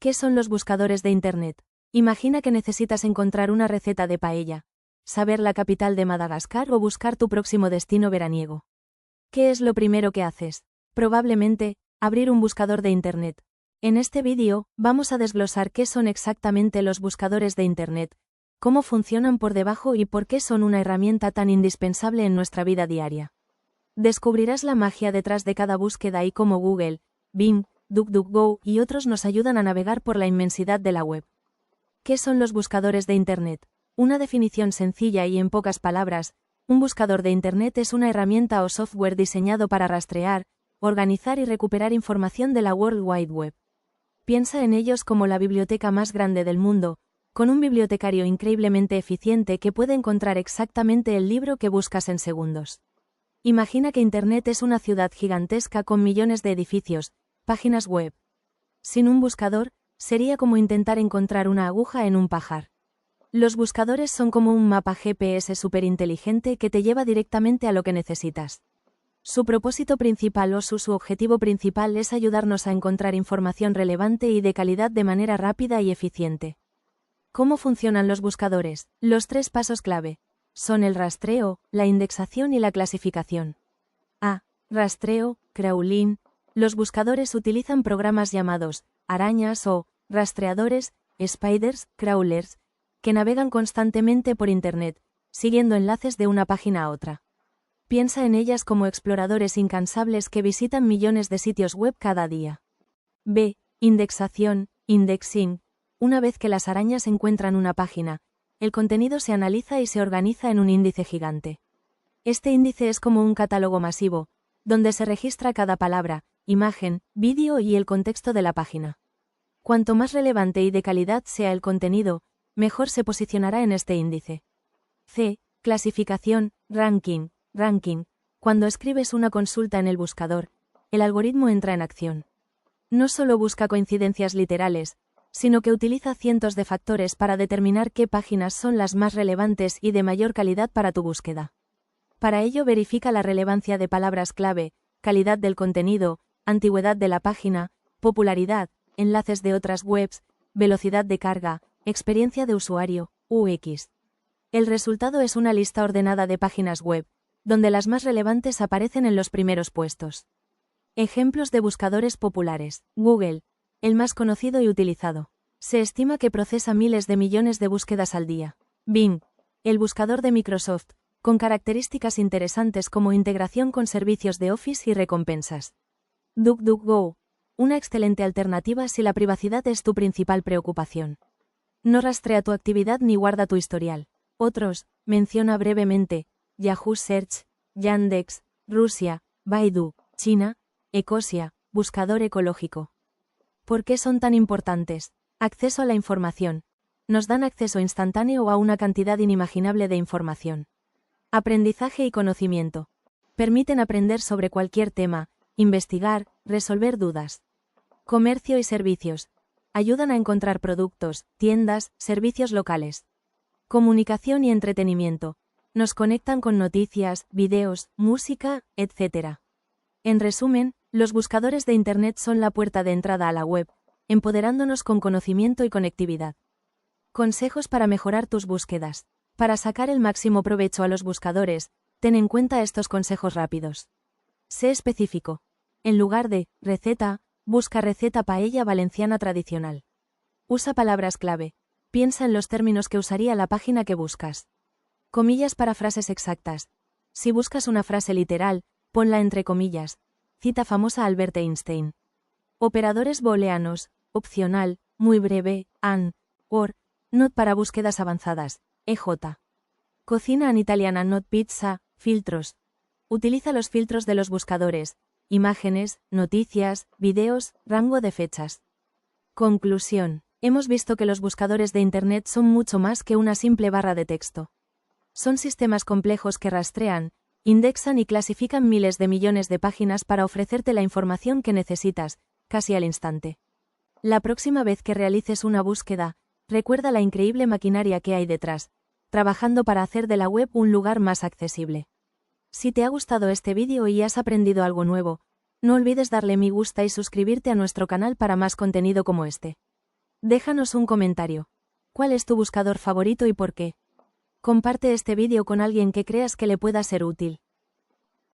¿Qué son los buscadores de Internet? Imagina que necesitas encontrar una receta de paella, saber la capital de Madagascar o buscar tu próximo destino veraniego. ¿Qué es lo primero que haces? Probablemente, abrir un buscador de Internet. En este vídeo, vamos a desglosar qué son exactamente los buscadores de Internet, cómo funcionan por debajo y por qué son una herramienta tan indispensable en nuestra vida diaria. Descubrirás la magia detrás de cada búsqueda y cómo Google, Bing, DuckDuckGo y otros nos ayudan a navegar por la inmensidad de la web. ¿Qué son los buscadores de Internet? Una definición sencilla y en pocas palabras, un buscador de Internet es una herramienta o software diseñado para rastrear, organizar y recuperar información de la World Wide Web. Piensa en ellos como la biblioteca más grande del mundo, con un bibliotecario increíblemente eficiente que puede encontrar exactamente el libro que buscas en segundos. Imagina que Internet es una ciudad gigantesca con millones de edificios, páginas web. Sin un buscador, sería como intentar encontrar una aguja en un pajar. Los buscadores son como un mapa GPS superinteligente que te lleva directamente a lo que necesitas. Su propósito principal o su objetivo principal es ayudarnos a encontrar información relevante y de calidad de manera rápida y eficiente. ¿Cómo funcionan los buscadores? Los 3 pasos clave son el rastreo, la indexación y la clasificación. A. Rastreo, crawling. Los buscadores utilizan programas llamados arañas o rastreadores, spiders, crawlers, que navegan constantemente por Internet, siguiendo enlaces de una página a otra. Piensa en ellas como exploradores incansables que visitan millones de sitios web cada día. B. Indexación, indexing. Una vez que las arañas encuentran una página, el contenido se analiza y se organiza en un índice gigante. Este índice es como un catálogo masivo, donde se registra cada palabra, imagen, vídeo y el contexto de la página. Cuanto más relevante y de calidad sea el contenido, mejor se posicionará en este índice. C. Clasificación, ranking. Cuando escribes una consulta en el buscador, el algoritmo entra en acción. No solo busca coincidencias literales, sino que utiliza cientos de factores para determinar qué páginas son las más relevantes y de mayor calidad para tu búsqueda. Para ello verifica la relevancia de palabras clave, calidad del contenido, antigüedad de la página, popularidad, enlaces de otras webs, velocidad de carga, experiencia de usuario, UX. El resultado es una lista ordenada de páginas web, donde las más relevantes aparecen en los primeros puestos. Ejemplos de buscadores populares. Google, el más conocido y utilizado. Se estima que procesa miles de millones de búsquedas al día. Bing, el buscador de Microsoft, con características interesantes como integración con servicios de Office y recompensas. DuckDuckGo, una excelente alternativa si la privacidad es tu principal preocupación. No rastrea tu actividad ni guarda tu historial. Otros, menciona brevemente, Yahoo Search, Yandex, Rusia, Baidu, China, Ecosia, buscador ecológico. ¿Por qué son tan importantes? Acceso a la información. Nos dan acceso instantáneo a una cantidad inimaginable de información. Aprendizaje y conocimiento. Permiten aprender sobre cualquier tema, investigar, resolver dudas. Comercio y servicios. Ayudan a encontrar productos, tiendas, servicios locales. Comunicación y entretenimiento. Nos conectan con noticias, videos, música, etc. En resumen, los buscadores de Internet son la puerta de entrada a la web, empoderándonos con conocimiento y conectividad. Consejos para mejorar tus búsquedas. Para sacar el máximo provecho a los buscadores, ten en cuenta estos consejos rápidos. Sé específico. En lugar de receta, busca receta paella valenciana tradicional. Usa palabras clave. Piensa en los términos que usaría la página que buscas. Comillas para frases exactas. Si buscas una frase literal, ponla entre comillas. Cita famosa Albert Einstein. Operadores booleanos, opcional, muy breve, AND, OR, NOT para búsquedas avanzadas, EJ. Cocina en italiana not pizza, filtros. Utiliza los filtros de los buscadores, imágenes, noticias, videos, rango de fechas. Conclusión. Hemos visto que los buscadores de Internet son mucho más que una simple barra de texto. Son sistemas complejos que rastrean, indexan y clasifican miles de millones de páginas para ofrecerte la información que necesitas, casi al instante. La próxima vez que realices una búsqueda, recuerda la increíble maquinaria que hay detrás, trabajando para hacer de la web un lugar más accesible. Si te ha gustado este vídeo y has aprendido algo nuevo, no olvides darle me gusta y suscribirte a nuestro canal para más contenido como este. Déjanos un comentario. ¿Cuál es tu buscador favorito y por qué? Comparte este vídeo con alguien que creas que le pueda ser útil.